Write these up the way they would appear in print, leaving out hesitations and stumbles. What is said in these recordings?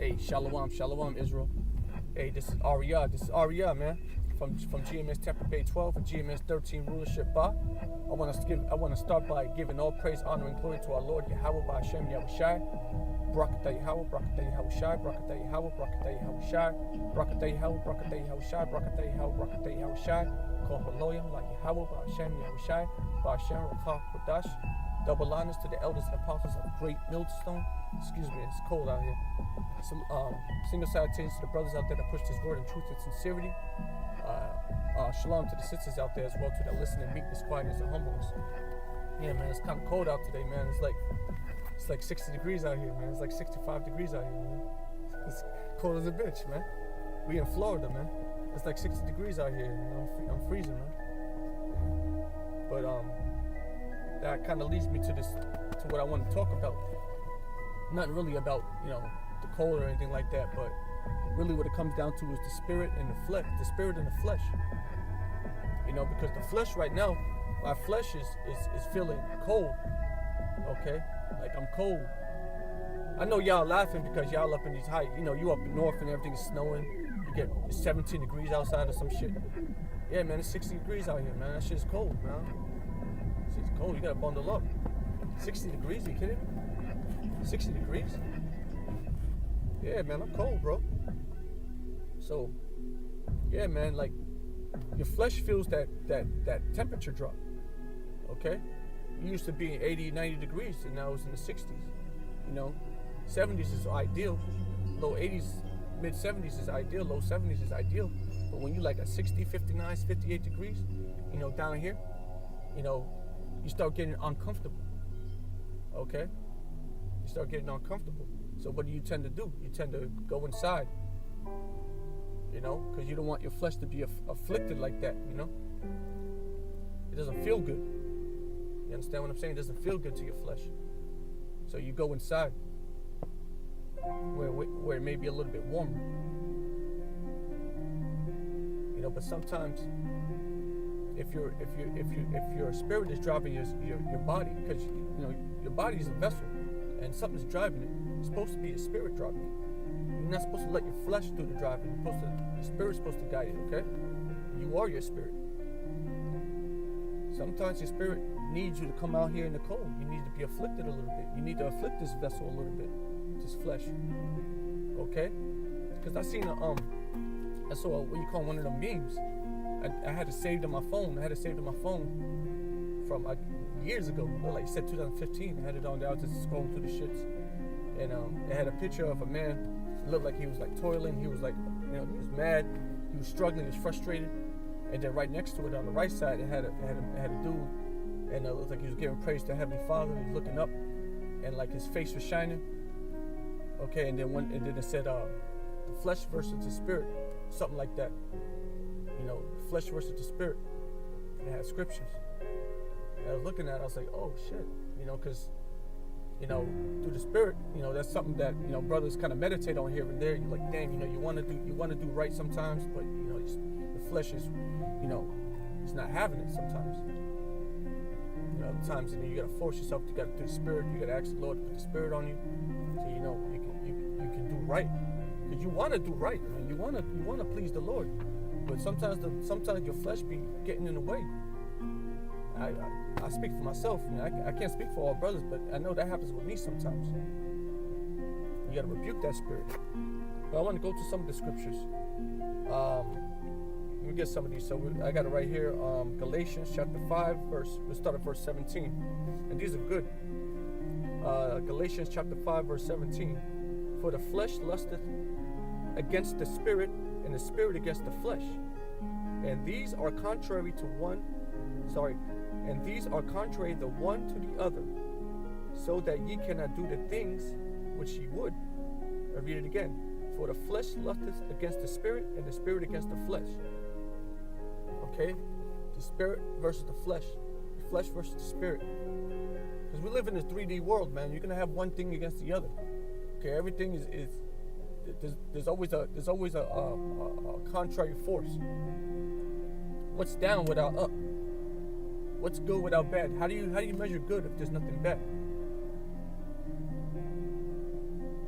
Hey, shalom, Israel. Hey, this is Arya, man, from GMS Tampa Bay 12 and GMS 13 rulership bar. I want to start by giving all praise, honor, and glory to our Lord Yahweh by Hashem Yahushai. Barakatah Yahweh, Barakatah Yahushai, Barakatah Yahweh, Barakatah Yahushai, Barakatah Yahweh, Barakatah Yahushai, Barakatah Yahweh, Barakatah Yahushai. Call Haloyim like Yahweh by Hashem Yahushai, by Hashem Rakah Kodash. Double honors to the elders and apostles of Great Millstone. Excuse me, it's cold out here. Some single salutations to the brothers out there that push this word in truth and sincerity. Shalom to the sisters out there as well, to the listening meekness, quietness, and humbleness. Yeah, man, it's kind of cold out today, man. It's like 60 degrees out here, man. It's like 65 degrees out here, man. It's cold as a bitch, man. We in Florida, man. It's like 60 degrees out here, and I'm freezing, man. But that kind of leads me to what I want to talk about. Not really about, the cold or anything like that, but really what it comes down to is the spirit and the flesh. The spirit and the flesh. Because the flesh right now, my flesh is feeling cold. Okay? Like I'm cold. I know y'all laughing because y'all up in these heights. You up north and everything's snowing. You get 17 degrees outside or some shit. Yeah, man, it's 60 degrees out here, man. That shit's cold, man. Shit's cold. You gotta bundle up. 60 degrees? You kidding me? 60 degrees? Yeah, man, I'm cold, bro. So, yeah, man, like, your flesh feels that temperature drop, okay? You used to be 80, 90 degrees, and now it's in the 60s, 70s is ideal. Low 80s, mid 70s is ideal. Low 70s is ideal. But when you like at 60, 59, 58 degrees, down here, you start getting uncomfortable, okay? You start getting uncomfortable. So what do you tend to do? You tend to go inside, because you don't want your flesh to be afflicted like that, It doesn't feel good. You understand what I'm saying? It doesn't feel good to your flesh. So you go inside, where it may be a little bit warmer. But sometimes, if your spirit is driving your body, because your body is a vessel, and something's driving it. It's supposed to be a spirit driving it. You're not supposed to let your flesh do the driving. Your spirit's supposed to guide it, okay? You are your spirit. Sometimes your spirit needs you to come out here in the cold. You need to be afflicted a little bit. You need to afflict this vessel a little bit, this flesh, okay? Because I saw one of them memes. I had it saved on my phone. From years ago, like you said, 2015. I had it on there. I was just scrolling through the shits. And it had a picture of a man. It looked like he was like toiling. He was like, he was mad. He was struggling. He was frustrated. And then right next to it on the right side, it had a dude. And it looked like he was giving praise to Heavenly Father. He was looking up, and like his face was shining. Okay, and then it said the flesh versus the spirit, something like that. Flesh versus the spirit. And it had scriptures. And I was looking at it. I was like, oh shit, because. Through the spirit, that's something that, brothers kind of meditate on here and there. You're like, damn, you want to do right sometimes, but, the flesh is, it's not having it sometimes. Other times, you got to force yourself to get through the spirit. You got to ask the Lord to put the spirit on you, so you can do right, because you want to do right, man. You want to please the Lord, but sometimes your flesh be getting in the way. I speak for myself. I can't speak for all brothers, but I know that happens with me sometimes. You got to rebuke that spirit. But I want to go to some of the scriptures. Let me get some of these. So I got it right here. Galatians chapter 5, we'll start at verse 17. And these are good. Galatians chapter 5, verse 17. For the flesh lusteth against the spirit, and the spirit against the flesh. And these are contrary the one to the other, so that ye cannot do the things which ye would. I read it again. For the flesh lusteth against the spirit, and the spirit against the flesh. Okay? The spirit versus the flesh versus the spirit. Because we live in this 3D world, man. You're gonna have one thing against the other. Okay, everything is there's always a contrary force. What's down without up? What's good without bad? How do you measure good if there's nothing bad?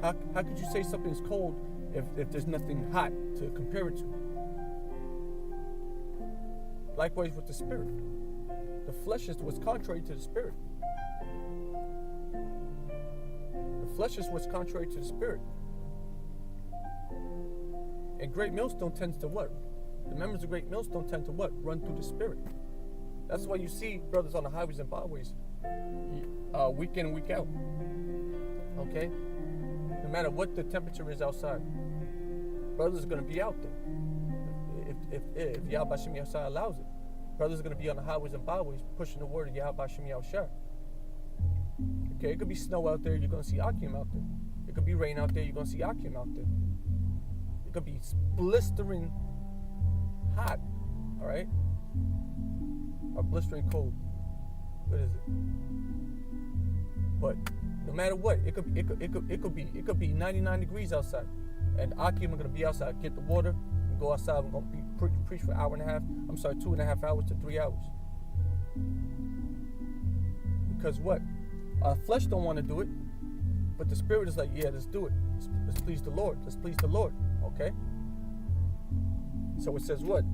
How could you say something's cold if there's nothing hot to compare it to? Likewise with the spirit. The flesh is what's contrary to the spirit. The flesh is what's contrary to the spirit. And Great Millstone tends to what? The members of Great Millstone tend to what? Run through the spirit. That's why you see brothers on the highways and byways week in and week out. Okay? No matter what the temperature is outside, brothers are going to be out there. If Yahweh Shem Yahshua allows it, brothers are going to be on the highways and byways pushing the word of Yahweh Shem Yahshua. Okay? It could be snow out there, you're going to see Akim out there. It could be rain out there, you're going to see Akim out there. It could be blistering hot, all right? Or blistering cold. What is it? But no matter what, it could be 99 degrees outside, and Akim are gonna be outside, get the water, and go outside. We're gonna preach for an hour and a half. 2.5 hours to 3 hours. Because what? Our flesh don't want to do it, but the spirit is like, yeah, let's do it. Let's please the Lord. Let's please the Lord. Okay. So it says what?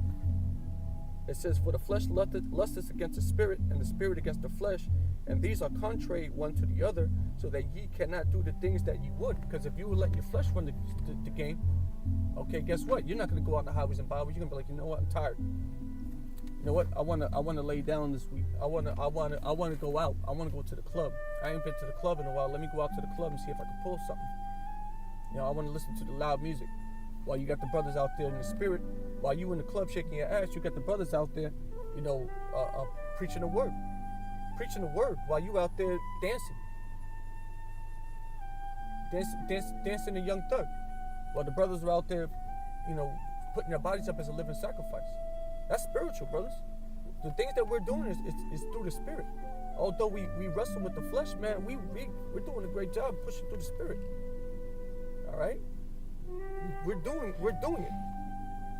It says, for the flesh lusteth against the spirit, and the spirit against the flesh, and these are contrary one to the other, so that ye cannot do the things that ye would. Because if you would let your flesh run the game, okay, guess what? You're not going to go out in the highways and byways. You're going to be like, you know what? I'm tired. You know what? I want to lay down this week. I want to go out. I want to go to the club. I ain't been to the club in a while. Let me go out to the club and see if I can pull something. You know, I want to listen to the loud music. While you got the brothers out there in the spirit, while you in the club shaking your ass, you got the brothers out there, you know, preaching the word. Preaching the word while you out there dancing. Dancing a young thug. While the brothers are out there, you know, putting their bodies up as a living sacrifice. That's spiritual, brothers. The things that we're doing is through the spirit. Although we wrestle with the flesh, man, we're doing a great job pushing through the spirit. All right? We're doing it.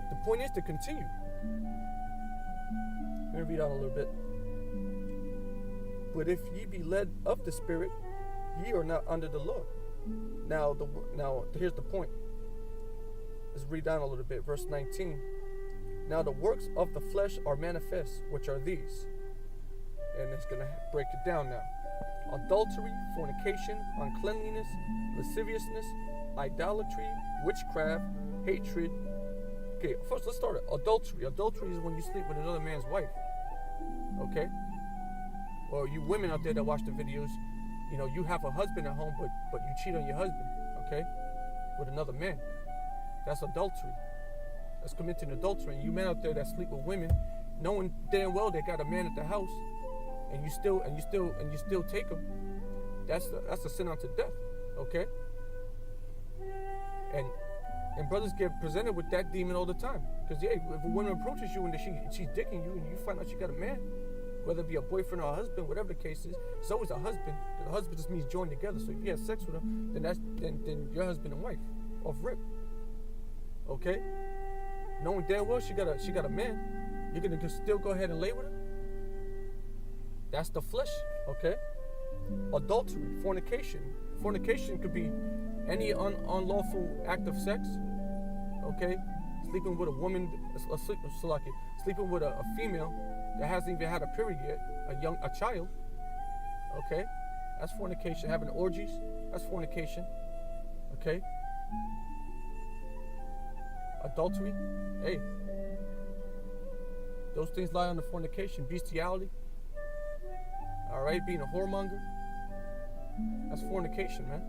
The point is to continue. Let me read on a little bit. But if ye be led of the Spirit, ye are not under the law. Now here's the point. Let's read down a little bit. Verse 19. Now the works of the flesh are manifest, which are these. And it's going to break it down now. Adultery, fornication, uncleanliness, lasciviousness, idolatry, witchcraft, hatred. Okay, first let's start it. Adultery. Adultery is when you sleep with another man's wife. Okay? Or you women out there that watch the videos, you know, you have a husband at home, but you cheat on your husband, okay? With another man. That's adultery. That's committing adultery. And you men out there that sleep with women, knowing damn well they got a man at the house, and you still take them. That's a sin unto death, okay? And brothers get presented with that demon all the time. Because yeah, if a woman approaches you and she's dicking you and you find out she got a man, whether it be a boyfriend or a husband, whatever the case is, it's always a husband. Because a husband just means joined together. So if you have sex with him, then you're husband and wife. Off rip. Okay? Knowing damn well she got a man, you're gonna still go ahead and lay with her? That's the flesh, okay? Adultery, fornication. Fornication could be any unlawful act of sex, okay? Sleeping with a woman, sleeping with a female that hasn't even had a period yet, a child, okay? That's fornication. Having orgies, that's fornication, okay? Adultery, hey, those things lie under fornication. Bestiality, all right, being a whoremonger, that's fornication, man.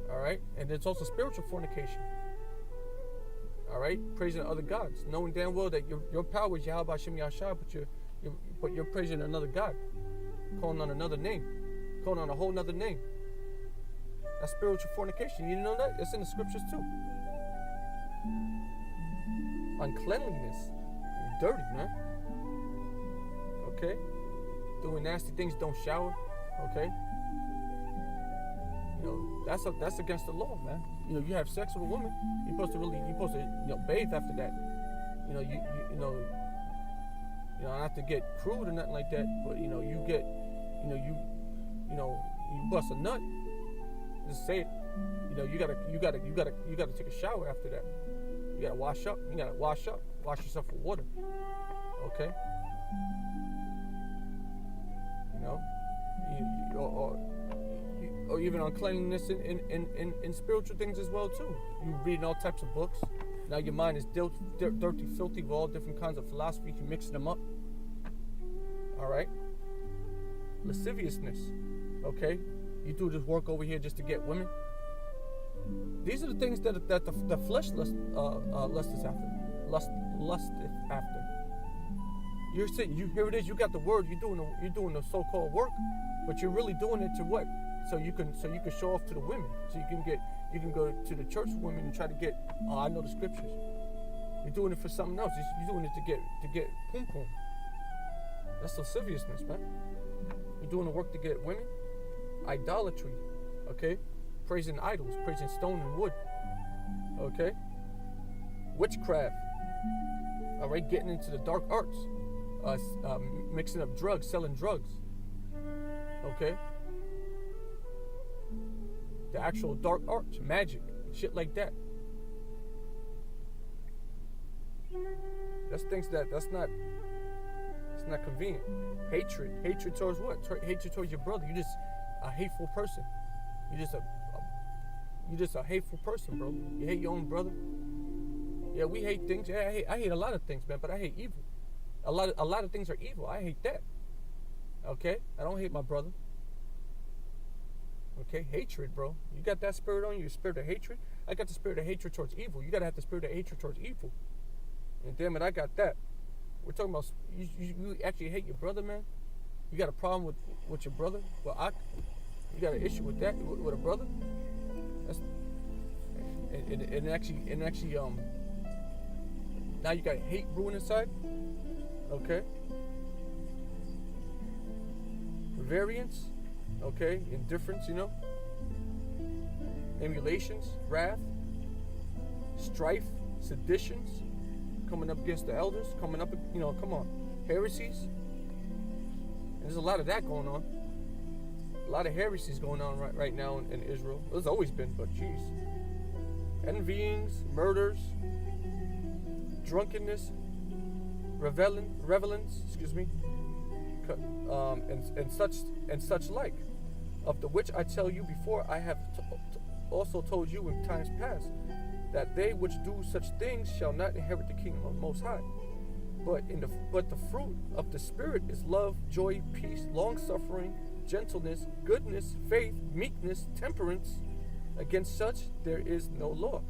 All right, and it's also spiritual fornication. All right, praising other gods, knowing damn well that your power is Yahweh Shem Yahshua, but you're praising another god, calling on another name, calling on a whole nother name. That's spiritual fornication. You know that? It's in the scriptures too. Uncleanliness, dirty, man. Okay, doing nasty things, don't shower. Okay. You know, that's against the law, man. You know, you have sex with a woman, you're supposed to bathe after that. You know, not to get crude or nothing like that, but you you bust a nut, just say it. You know, you gotta take a shower after that. You gotta wash up. Wash yourself with water. Okay. You know, or even on cleanliness in spiritual things as well too. You reading all types of books. Now your mind is dirty, filthy with all different kinds of philosophy. You mixing them up. All right. Lasciviousness. Okay. You do this work over here just to get women. These are the things that the flesh lusteth after. You're sitting. Here it is. You got the word. You're doing the so-called work, but you're really doing it to what? So you can show off to the women. So you can go to the church women and try to get. Oh, I know the scriptures. You're doing it for something else. You're doing it to get pum pum. That's lasciviousness, man. You're doing the work to get women. Idolatry, okay? Praising idols, praising stone and wood, okay? Witchcraft, all right? Getting into the dark arts, mixing up drugs, selling drugs, okay? The actual dark arts, magic, shit like that. That's things that's not convenient. Hatred towards what? Hatred towards your brother. You just a hateful person. You just a hateful person, bro. You hate your own brother. Yeah, we hate things. Yeah, I hate a lot of things, man. But I hate evil. A lot of things are evil. I hate that. Okay, I don't hate my brother. Okay, hatred, bro. You got that spirit on you, the spirit of hatred. I got the spirit of hatred towards evil. You gotta have the spirit of hatred towards evil. And damn it, I got that. We're talking about you actually hate your brother, man. You got a problem with your brother? Well, you got an issue with that with a brother? That's and actually now you got hate brewing inside. Okay. Variance. Okay. Indifference. You know. Emulations, wrath, strife, seditions. Coming up against the elders, coming up, you know, come on, heresies. And there's a lot of that going on. A lot of heresies going on right now in Israel. There's always been, but geez. Envyings, murders, drunkenness, revelings, and such like, of the which I tell you before, I have also told you in times past, that they which do such things shall not inherit the kingdom of the Most High. But the fruit of the Spirit is love, joy, peace, long-suffering, gentleness, goodness, faith, meekness, temperance. Against such there is no law.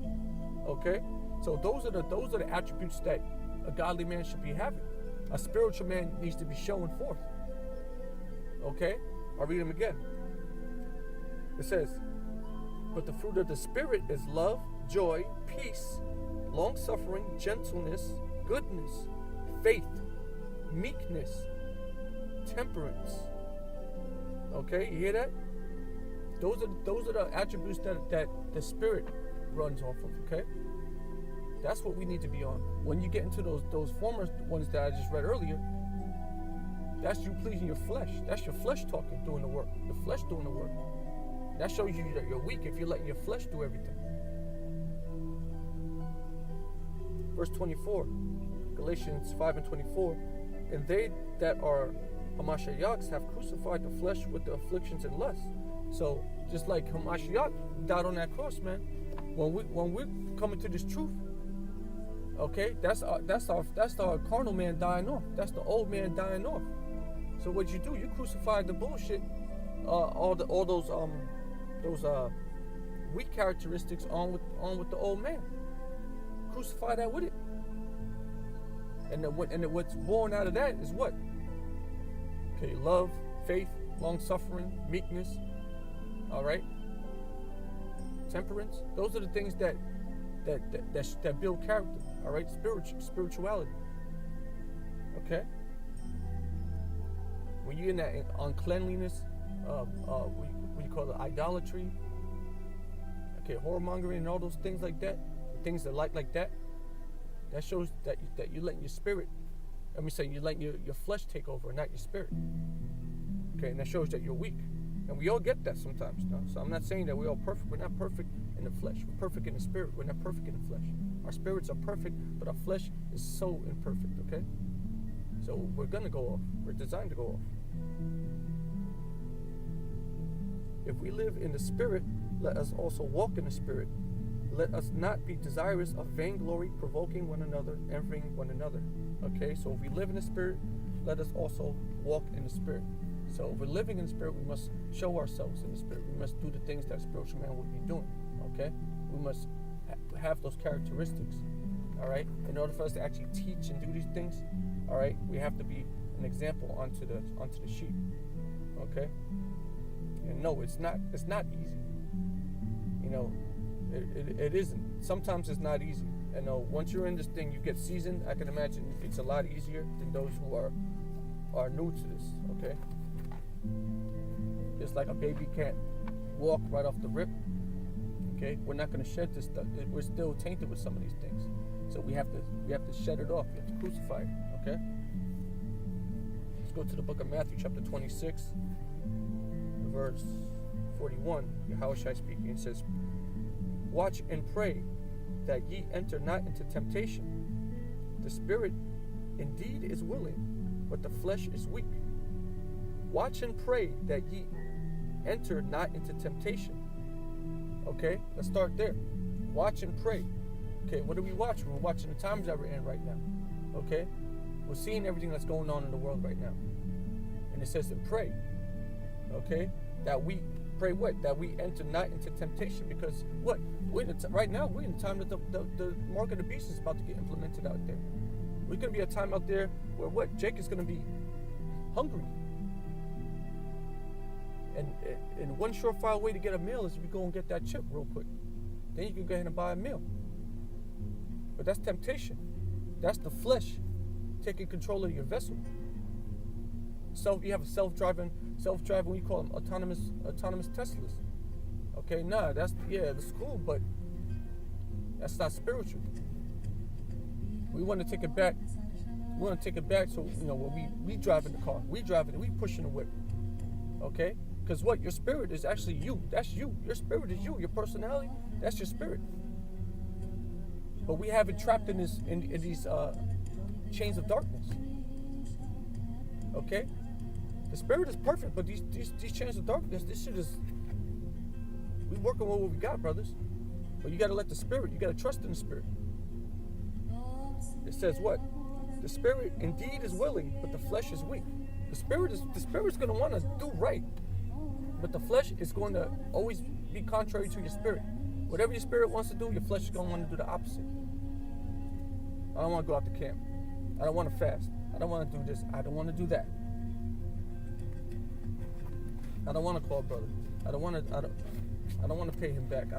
Okay? So those are the attributes that a godly man should be having. A spiritual man needs to be showing forth. Okay? I'll read them again. It says, but the fruit of the Spirit is love, joy, peace, long-suffering, gentleness, goodness, faith, meekness, temperance. Okay, you hear that? Those are the attributes that the Spirit runs off of. Okay, that's what we need to be on. When you get into those former ones that I just read earlier, that's you pleasing your flesh. That's your flesh talking, doing the work. The flesh doing the work. That shows you that you're weak if you're letting your flesh do everything. Verse 24, Galatians 5:24, and they that are Hamashiachs have crucified the flesh with the afflictions and lusts. So just like Hamashiach died on that cross, man. When we're coming to this truth, okay, that's our carnal man dying off. That's the old man dying off. So what you do? You crucified the bullshit, all those weak characteristics on with the old man. Crucify that with it. And what's born out of that is what? Okay, love, faith, long suffering, meekness. All right, temperance. Those are the things that build character. All right, spirituality. Okay. When you're in that uncleanliness, what you call it, idolatry. Okay, whoremongering and all those things like that, things that like that. That shows that you're letting your spirit. You're letting your flesh take over, not your spirit. Okay, and that shows that you're weak. And we all get that sometimes. No? So I'm not saying that we're all perfect. We're not perfect in the flesh. We're perfect in the spirit. We're not perfect in the flesh. Our spirits are perfect, but our flesh is so imperfect, okay? So we're going to go off. We're designed to go off. If we live in the spirit, let us also walk in the spirit. Let us not be desirous of vainglory, provoking one another, envying one another. Okay, so if we live in the spirit, let us also walk in the spirit. So if we're living in the spirit, we must show ourselves in the spirit. We must do the things that a spiritual man would be doing. Okay, we must have those characteristics. All right, in order for us to actually teach and do these things, all right, we have to be an example onto the sheep. Okay, and no, it's not easy. You know, it isn't. Sometimes it's not easy. And once you're in this thing, you get seasoned. I can imagine it's a lot easier than those who are new to this. Okay, just like a baby can't walk right off the rip. Okay, we're not going to shed this stuff. We're still tainted with some of these things, so we have to shed it off. We have to crucify it. Okay, let's go to the book of Matthew, chapter 26, verse 41. Yahushua speaking. It says, "Watch and pray that ye enter not into temptation. The spirit indeed is willing, but the flesh is weak. Watch and pray that ye enter not into temptation." Okay, let's start there. Watch and pray. Okay, what are we watching? We're watching the times that we're in right now. Okay, we're seeing everything that's going on in the world right now. And it says to pray. Okay, that we pray what? That we enter not into temptation. Because what? Right now, we're in the time that the mark of the beast is about to get implemented out there. We're going to be a time out there where what? Jake is going to be hungry. And one surefire way to get a meal is if you go and get that chip real quick. Then you can go ahead and buy a meal. But that's temptation. That's the flesh taking control of your vessel. You have a self-driving, we call them autonomous Teslas. Okay, that's cool, but that's not spiritual. We want to take it back. So, when we driving the car, we pushing the whip. Okay? Because what? Your spirit is actually you. That's you. Your spirit is you. Your personality, that's your spirit. But we have it trapped in these chains of darkness. Okay? The spirit is perfect, but these chains of darkness, this shit is, we working with what we got, brothers. But you got to let the spirit, you got to trust in the spirit. It says what? The spirit indeed is willing, but the flesh is weak. The spirit's going to want to do right, but the flesh is going to always be contrary to your spirit. Whatever your spirit wants to do, your flesh is going to want to do the opposite. I don't want to go out to camp. I don't want to fast. I don't want to do this. I don't want to do that. I don't want to call brother. I don't want to pay him back.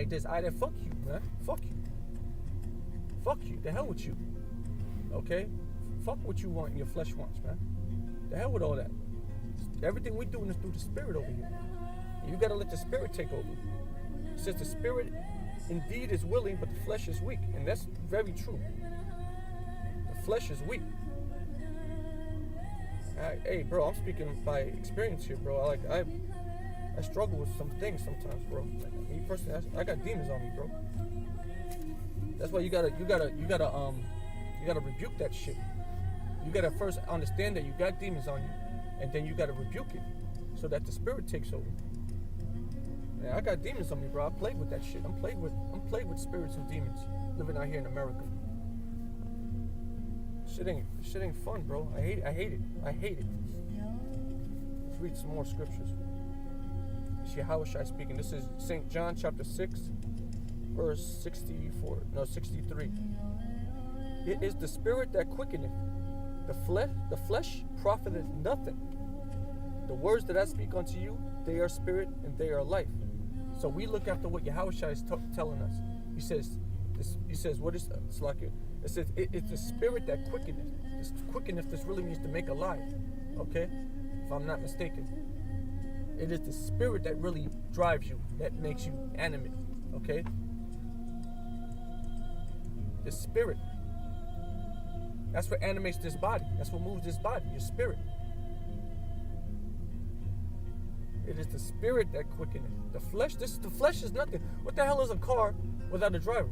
This, that. Fuck you, man. Fuck you. Fuck you. The hell with you. Okay? Fuck what you want and your flesh wants, man. The hell with all that. Everything we doing is through the spirit over here. You got to let the spirit take over. It says the spirit indeed is willing, but the flesh is weak. And that's very true. The flesh is weak. Hey, bro, I'm speaking by experience here, bro. I struggle with some things sometimes, bro. Like, me personally, I got demons on me, bro. That's why you gotta rebuke that shit. You gotta first understand that you got demons on you, and then you gotta rebuke it, so that the spirit takes over. Man, I got demons on me, bro. I played with that shit. I'm played with spirits and demons living out here in America. Shit ain't fun, bro. I hate it. Let's read some more scriptures. It's Yahushua speaking. This is St. John chapter 6, verse 63. It is the spirit that quickeneth. The flesh profiteth nothing. The words that I speak unto you, they are spirit and they are life. So we look after what Yahushua is telling us. He says, what is Slakia? It says, it's the spirit that quickeneth. This quickeneth, this really means to make alive. Okay? If I'm not mistaken. It is the spirit that really drives you, that makes you animate. Okay? The spirit. That's what animates this body. That's what moves this body, your spirit. It is the spirit that quickeneth. The flesh, the flesh is nothing. What the hell is a car without a driver?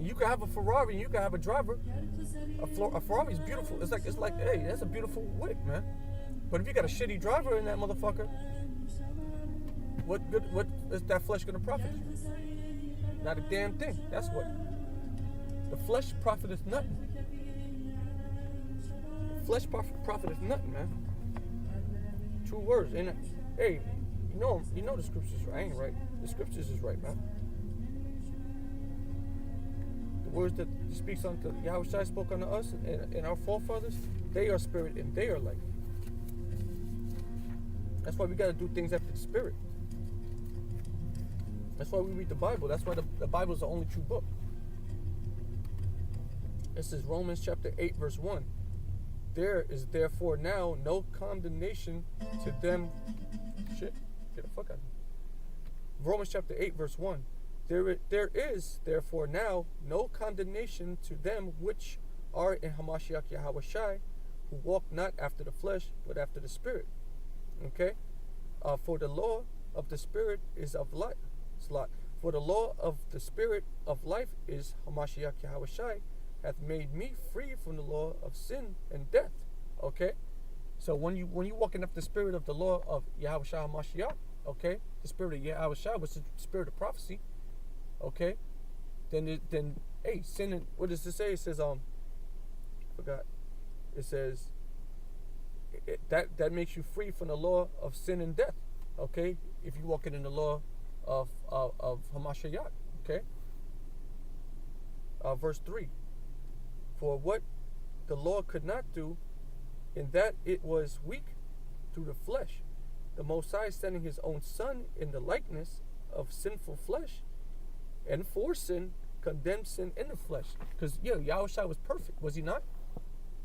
You can have a Ferrari and you can have a driver. A Ferrari is beautiful. It's like, hey, that's a beautiful whip, man. But if you got a shitty driver in that motherfucker, what is that flesh gonna profit you? Not a damn thing. That's what. The flesh profiteth nothing. The flesh profiteth nothing, man. True words, ain't it? Hey, you know the scriptures right. I ain't right. The scriptures is right, man. The words that he speaks unto Yahushua spoke unto us and our forefathers, they are spirit and they are life. That's why we got to do things after the spirit. That's why we read the Bible. That's why the Bible is the only true book. This is Romans chapter 8, verse 1. There is therefore now no condemnation to them. Shit, get the fuck out of here. Romans chapter 8, verse 1. There is therefore now no condemnation to them which are in Hamashiach Yahushai, who walk not after the flesh, but after the spirit. Okay? For the law of the spirit is of life. For the law of the spirit of life is Hamashiach Yahushai, hath made me free from the law of sin and death. Okay? So when you walking up the spirit of the law of Yahushua Hamashiach, okay, the spirit of Yahushua, which is the spirit of prophecy, okay, then hey, sin and what does it say? It says forgot. It says that makes you free from the law of sin and death. Okay, if you walking in the law of Hamashiach, okay. Verse 3. For what the law could not do, in that it was weak through the flesh, the Most High sending his own Son in the likeness of sinful flesh, and for sin, condemned sin in the flesh. Because, Yahushua was perfect, was he not?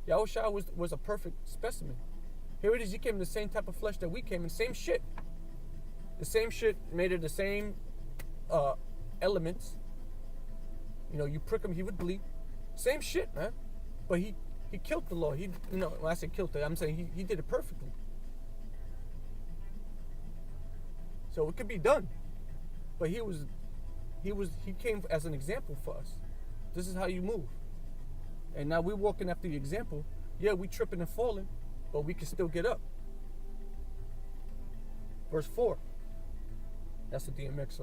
Yahushua was a perfect specimen. Here it is, he came in the same type of flesh that we came in, same shit. The same shit made of the same elements. You prick him, he would bleed. Same shit, man. But he killed the law. When I say killed it, I'm saying he did it perfectly. So it could be done. But he came as an example for us. This is how you move. And now we're walking after the example. Yeah, we tripping and falling, but we can still get up. Verse 4. That's the DMX.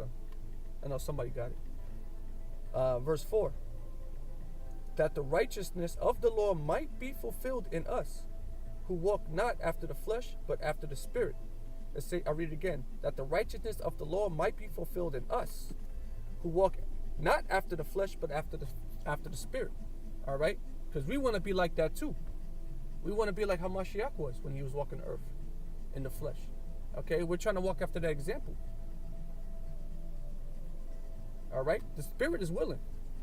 I know somebody got it. Verse 4. That the righteousness of the law might be fulfilled in us, who walk not after the flesh, but after the spirit. I read it again. That the righteousness of the law might be fulfilled in us, who walk not after the flesh, but after the spirit. All right? Because we want to be like that too. We want to be like how Mashiach was when he was walking the earth in the flesh. Okay? We're trying to walk after that example. All right? The spirit is willing.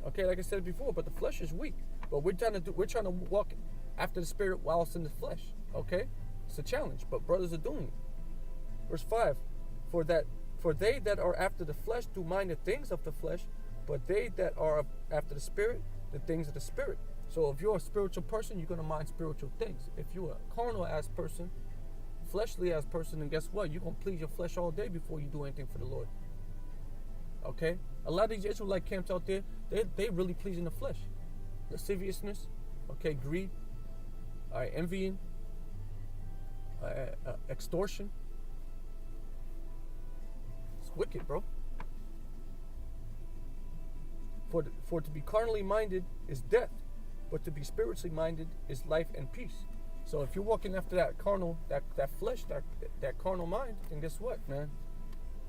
Okay, like I said before, but the flesh is weak. But we're trying to walk after the spirit whilst in the flesh. Okay? It's a challenge, but brothers are doing it. Verse 5. For they that are after the flesh do mind the things of the flesh, but they that are after the spirit, the things of the spirit. So if you're a spiritual person, you're going to mind spiritual things. If you're a carnal ass person, fleshly ass person, then guess what? You're going to please your flesh all day before you do anything for the Lord. Okay? A lot of these Israelite camps out there, they really pleasing the flesh. Lasciviousness, okay, greed, envying, extortion. It's wicked, bro. For to be carnally minded is death, but to be spiritually minded is life and peace. So if you're walking after that carnal, that flesh, that carnal mind, then guess what, man?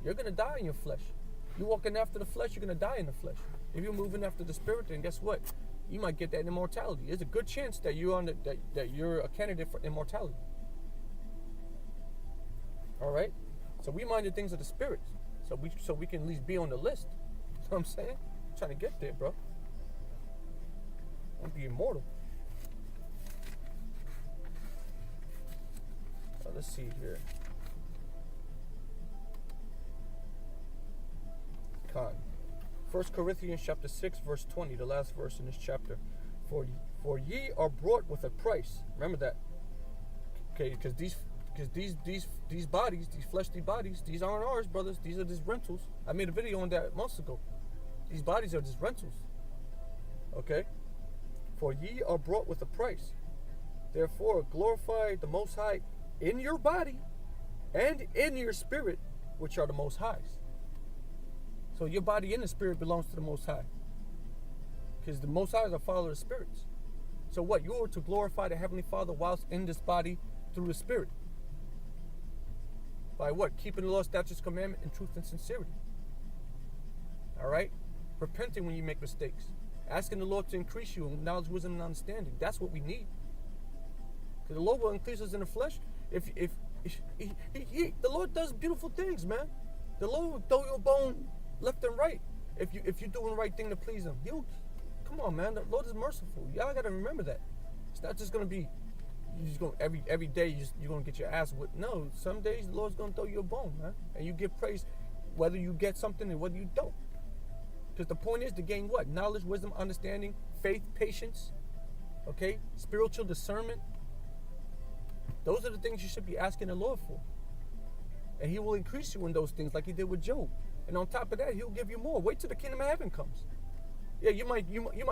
You're gonna die in your flesh. You're walking after the flesh, you're going to die in the flesh. If you're moving after the spirit, then guess what? You might get that immortality. There's a good chance that you're a candidate for immortality. All right? So we mind the things of the spirit. So we can at least be on the list. You know what I'm saying? I'm trying to get there, bro. I want to be immortal. Let's see here. 1 Corinthians chapter 6 verse 20, the last verse in this chapter. For ye are brought with a price. Remember that. Okay, because these bodies, these fleshly bodies, these aren't ours, brothers. These are just rentals. I made a video on that months ago. These bodies are just rentals. Okay? For ye are brought with a price. Therefore glorify the Most High in your body and in your spirit, which are the Most High's. So your body and the spirit belongs to the Most High. Because the Most High is a father of spirits. So what? You are to glorify the Heavenly Father whilst in this body through the Spirit. By what? Keeping the law, statutes, commandment, in truth and sincerity. Alright? Repenting when you make mistakes. Asking the Lord to increase you in knowledge, wisdom, and understanding. That's what we need. Because the Lord will increase us in the flesh. If the Lord does beautiful things, man. The Lord will throw you a bone left and right. If you're doing the right thing to please Him. Come on, man. The Lord is merciful. Y'all gotta remember that. It's not just gonna be you just gonna every day you're gonna get your ass whipped. No, some days the Lord's gonna throw you a bone, man. And you give praise whether you get something and whether you don't. Because the point is to gain what? Knowledge, wisdom, understanding, faith, patience, okay? Spiritual discernment. Those are the things you should be asking the Lord for. And He will increase you in those things like He did with Job. And on top of that, He'll give you more. Wait till the kingdom of heaven comes. Yeah, you might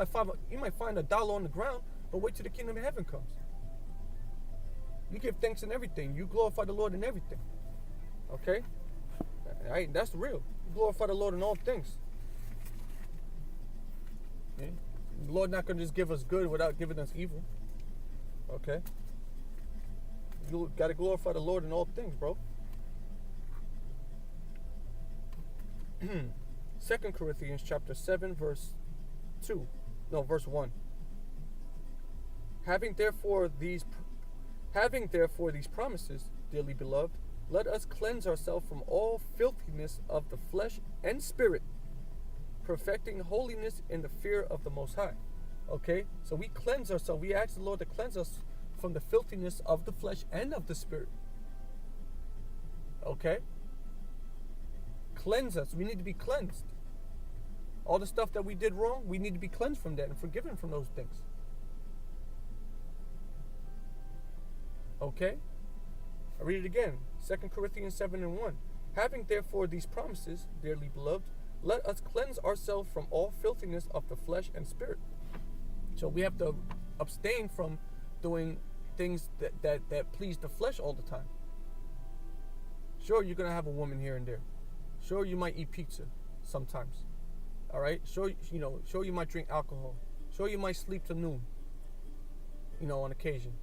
find $1 on the ground, but wait till the kingdom of heaven comes. You give thanks in everything. You glorify the Lord in everything. Okay? That's real. You glorify the Lord in all things. Yeah? The Lord not going to just give us good without giving us evil. Okay? You got to glorify the Lord in all things, bro. 2 Corinthians chapter 7, verse 1. Having therefore these promises, dearly beloved, let us cleanse ourselves from all filthiness of the flesh and spirit, perfecting holiness in the fear of the Most High. Okay? So we cleanse ourselves. We ask the Lord to cleanse us from the filthiness of the flesh and of the spirit. Okay? Cleanse us. We need to be cleansed. All the stuff that we did wrong, we need to be cleansed from that and forgiven from those things. Okay? I read it again. 2 Corinthians 7 and 1. Having therefore these promises, dearly beloved, let us cleanse ourselves from all filthiness of the flesh and spirit. So we have to abstain from doing things that please the flesh all the time. Sure, you're going to have a woman here and there. Sure, you might eat pizza sometimes. All right? Sure, you might drink alcohol. Sure, you might sleep till noon, on occasion.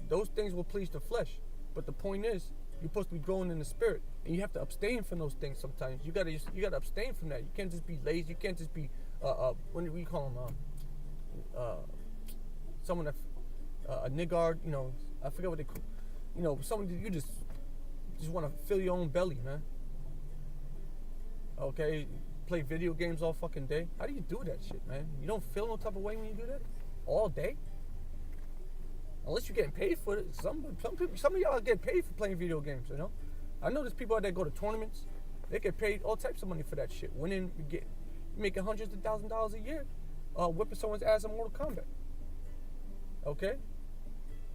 Those things will please the flesh. But the point is, you're supposed to be growing in the spirit. And you have to abstain from those things sometimes. You gotta abstain from that. You can't just be lazy. You can't just be, what do we call them? Someone that, a niggard, I forget what they call, someone that you just want to fill your own belly, man. Okay? Play video games all fucking day. How do you do that shit, man? You don't feel no type of way when you do that? All day? Unless you're getting paid for it. Some of y'all get paid for playing video games, I know there's people out there go to tournaments. They get paid all types of money for that shit. Winning, you making hundreds of $1,000s a year, whipping someone's ass in Mortal Kombat. Okay?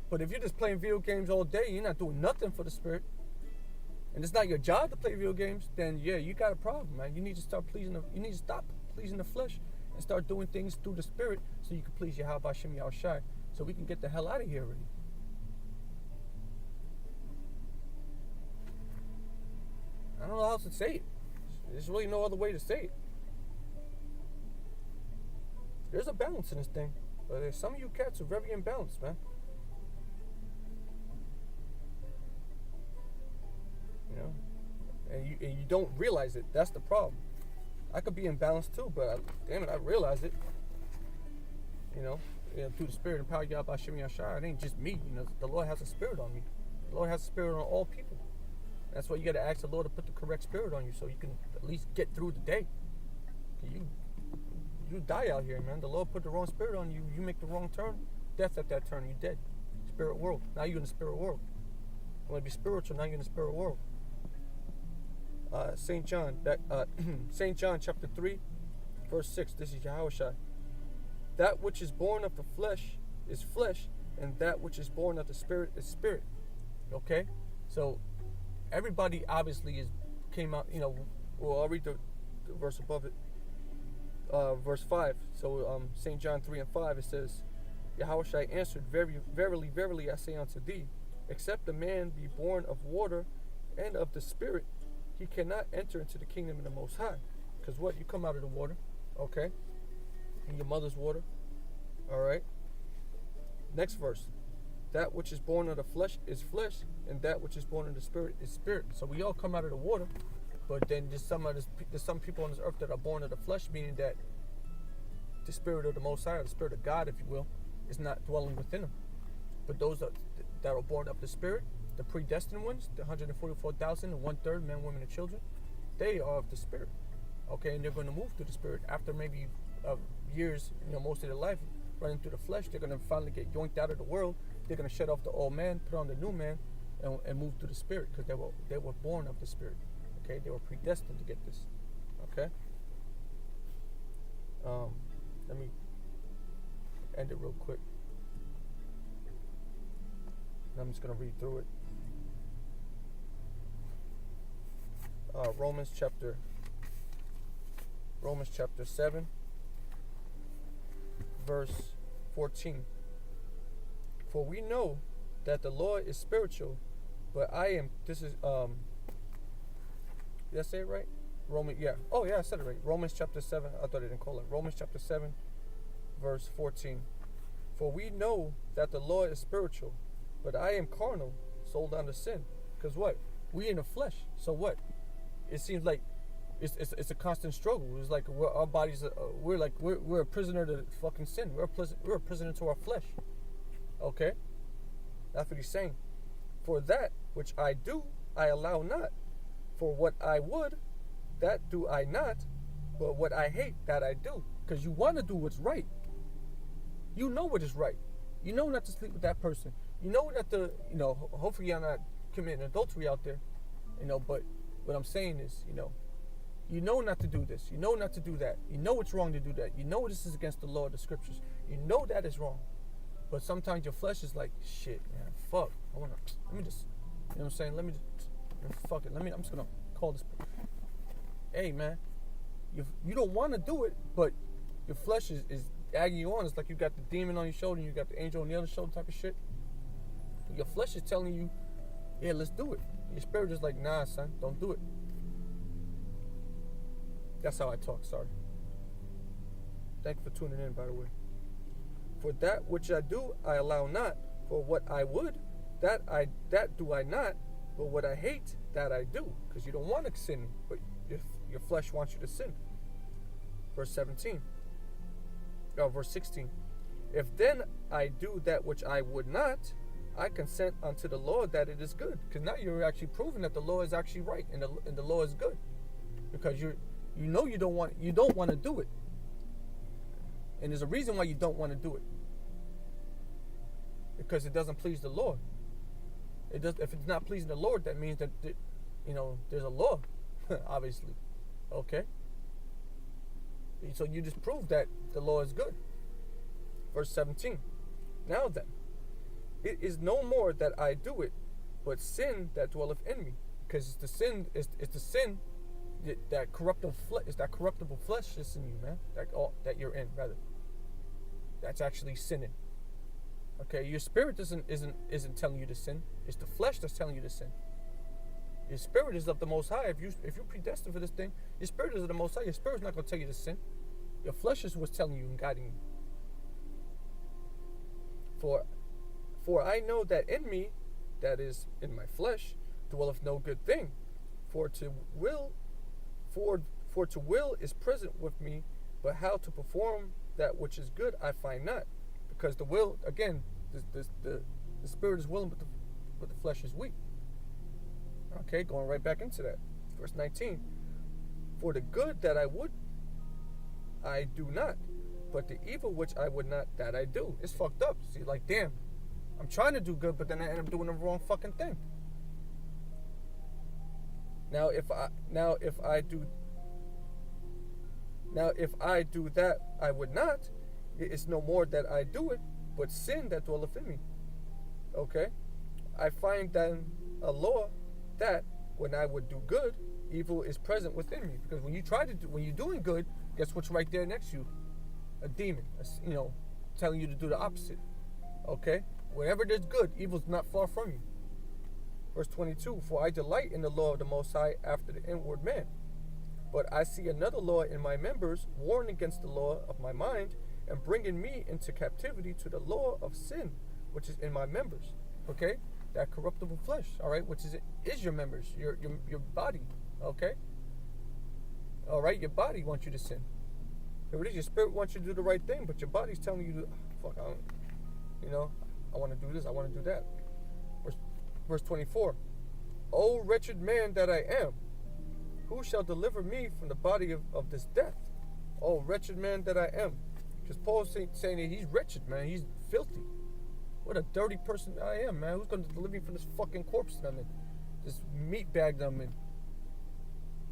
But if you're just playing video games all day, you're not doing nothing for the spirit, and it's not your job to play video games, then yeah, you got a problem, man. You need to stop pleasing the flesh and start doing things through the spirit so you can please Yahweh Hashem Yahushai. So we can get the hell out of here already. I don't know how else to say it. There's really no other way to say it. There's a balance in this thing. But some of you cats are very imbalanced, man. And you don't realize it. That's the problem. I could be imbalanced too, but damn it, I realize it. Through the spirit and power of Yahweh Hashem Yahushua. It ain't just me. The Lord has a spirit on me. The Lord has a spirit on all people. That's why you got to ask the Lord to put the correct spirit on you so you can at least get through the day. You die out here, man. The Lord put the wrong spirit on you. You make the wrong turn. Death at that turn. You dead. Spirit world. Now you're in the spirit world. You want to be spiritual. Now you're in the spirit world. St. John chapter 3, verse 6. This is Yahushua. That which is born of the flesh is flesh, and that which is born of the Spirit is spirit. Okay? So everybody obviously came out, well, I'll read the verse above it. Verse 5. So St. John 3 and 5, it says, Yahushua answered, Verily, verily, I say unto thee, except a man be born of water and of the Spirit, he cannot enter into the kingdom of the Most High. Because what? You come out of the water, okay? And your mother's water, all right? Next verse. That which is born of the flesh is flesh, and that which is born of the Spirit is spirit. So we all come out of the water, but then there's some people on this earth that are born of the flesh, meaning that the Spirit of the Most High, or the Spirit of God, if you will, is not dwelling within them. But those that are born of the Spirit, the predestined ones, the 144,000 and 1/3 men, women, and children, they are of the Spirit. Okay, and they're going to move through the Spirit after maybe years, most of their life running through the flesh. They're going to finally get yoinked out of the world. They're going to shut off the old man, put on the new man, and move through the Spirit, because they were born of the Spirit. Okay, they were predestined to get this. Okay. Let me end it real quick. I'm just going to read through it. Romans chapter 7, verse 14. For we know that the law is spiritual, but did I say it right? I said it right. Romans chapter 7, I thought I didn't call it. Romans chapter 7, verse 14. For we know that the law is spiritual, but I am carnal, sold under sin. Because what? We in the flesh. So what? It seems like it's a constant struggle. It's like our bodies we're a prisoner to fucking sin. We're a prisoner to our flesh. Okay? That's what he's saying. For that which I do, I allow not. For what I would, that do I not. But what I hate, that I do. Because you want to do what's right. You know what is right. You know not to sleep with that person. You know not to, hopefully you're not committing adultery out there. But what I'm saying is, you know not to do this. You know not to do that. You know it's wrong to do that. You know this is against the law of the scriptures. You know that is wrong. But sometimes your flesh is like, shit, man, fuck. Let me just, you know what I'm saying? Fuck it. I'm just going to call this. Hey, man, you don't want to do it, but your flesh is egging you on. It's like you got the demon on your shoulder and you got the angel on the other shoulder type of shit. Your flesh is telling you, yeah, let's do it. Your spirit is like, nah, son, don't do it. That's how I talk, sorry. Thank you for tuning in, by the way. For that which I do, I allow not. For what I would, that do I not. But what I hate, that I do. Because you don't want to sin, but your flesh wants you to sin. Verse 16. If then I do that which I would not, I consent unto the law that it is good. Because now you're actually proving that the law is actually right and the law is good. Because you don't want to do it. And there's a reason why you don't want to do it. Because it doesn't please the Lord. If it's not pleasing the Lord, that means that there's a law, obviously. Okay? So you just proved that the law is good. Verse 17. Now then, it is no more that I do it, but sin that dwelleth in me. Because it's the sin that corruptible flesh is in you, man. That you're in, rather. That's actually sinning. Okay, your spirit isn't telling you to sin. It's the flesh that's telling you to sin. Your spirit is of the Most High. If you're predestined for this thing, your spirit is of the Most High. Your spirit's not going to tell you to sin. Your flesh is what's telling you and guiding you. For I know that in me, that is in my flesh, dwelleth no good thing. For to will is present with me, but how to perform that which is good I find not. Because the will, again, the spirit is willing, but the flesh is weak. Okay, going right back into that. Verse 19. For the good that I would, I do not. But the evil which I would not, that I do. It's fucked up. See, like, damn. I'm trying to do good, but then I end up doing the wrong fucking thing. Now if I do that I would not, it is no more that I do it, but sin that dwelleth in me. Okay, I find then a law that when I would do good, evil is present within me. Because when you're doing good, guess what's right there next to you? A demon, telling you to do the opposite. Okay, whenever there's good, evil's not far from you. Verse 22, for I delight in the law of the Most High after the inward man. But I see another law in my members, warring against the law of my mind, and bringing me into captivity to the law of sin, which is in my members. Okay, that corruptible flesh. All right, which is your members, your body. Okay. All right, your body wants you to sin. Your spirit wants you to do the right thing, but your body's telling you, fuck, I want to do this, I want to do that. Verse 24, O wretched man that I am, who shall deliver me from the body of this death? Oh, wretched man that I am. Because Paul's saying that he's wretched, man. He's filthy. What a dirty person I am, man. Who's going to deliver me from this fucking corpse that I'm in? This meat bag that I'm in.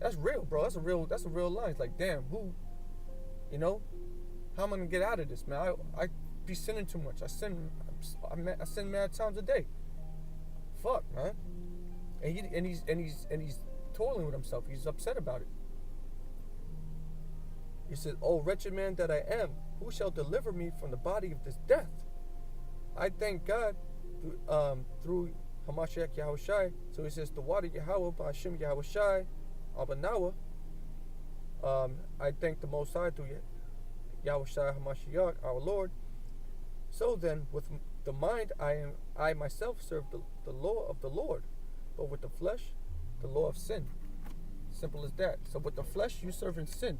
That's real, bro. That's a real line. It's like, damn, how am I going to get out of this, man? I be sinning too much. I sin mad times a day. Fuck, man. And he's toiling with himself. He's upset about it. He said, "Oh, wretched man that I am, who shall deliver me from the body of this death?" I thank God through Hamashiach Yahushai. So he says, "The water Yahweh, Ba'ashim Yahushai, Abanawa." I thank the Most High through Yahushai Hamashiach, our Lord. So then, with the mind, I myself serve the law of the Lord, but with the flesh, the law of sin. Simple as that. So with the flesh, you serve in sin.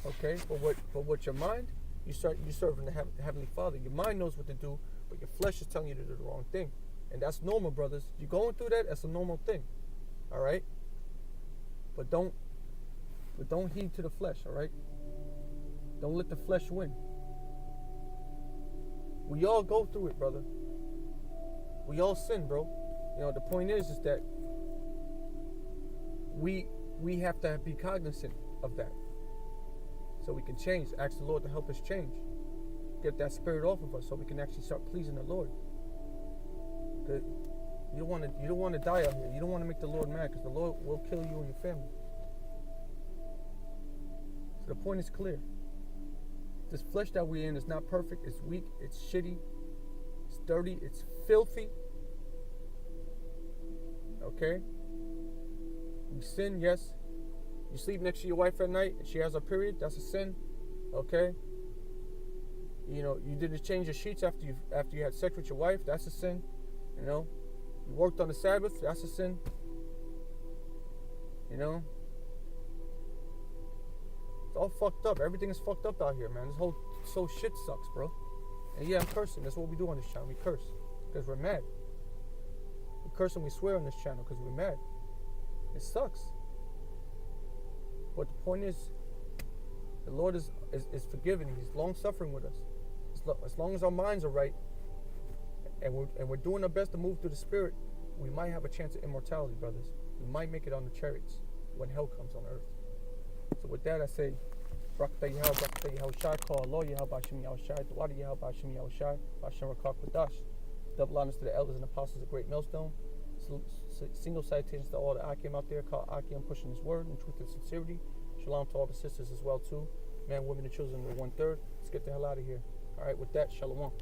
Okay, but with your mind, you serve in the Heavenly Father. Your mind knows what to do, but your flesh is telling you to do the wrong thing, and that's normal, brothers. You're going through that. That's a normal thing. All right. But don't heed to the flesh. All right. Don't let the flesh win. We all go through it, brother. We all sin, bro. The point is that we have to be cognizant of that, so we can change. Ask the Lord to help us change. Get that spirit off of us, so we can actually start pleasing the Lord. Cause you don't want to die out here. You don't want to make the Lord mad, because the Lord will kill you and your family. So the point is clear. This flesh that we're in is not perfect. It's weak. It's shitty. It's dirty. It's filthy. Okay? We sin, yes. You sleep next to your wife at night and she has her period. That's a sin. Okay? You didn't change your sheets after you had sex with your wife. That's a sin. You worked on the Sabbath. That's a sin. It's all fucked up. Everything is fucked up out here, man. This whole shit sucks, bro. And yeah, I'm cursing. That's what we do on this channel. We curse because we're mad. We curse and we swear on this channel because we're mad. It sucks. But the point is, the Lord is forgiving. He's long suffering with us. As long as our minds are right, and we're doing our best to move through the Spirit, we might have a chance at immortality, brothers. We might make it on the chariots when hell comes on earth. So with that, I say, Brakta Yahweh, Brakta Yahushai, call Allah Yahweh, Bashim Yahushai, Dwada Yahweh, Bashim Yahushai, Bashim Rakak Badash. Double honors to the elders and apostles of Great Millstone. Single citations to all the Akim out there, call Akim pushing his word in truth and sincerity. Shalom to all the sisters as well, too. Men, women, and children were 1/3. Let's get the hell out of here. All right, with that, shalom.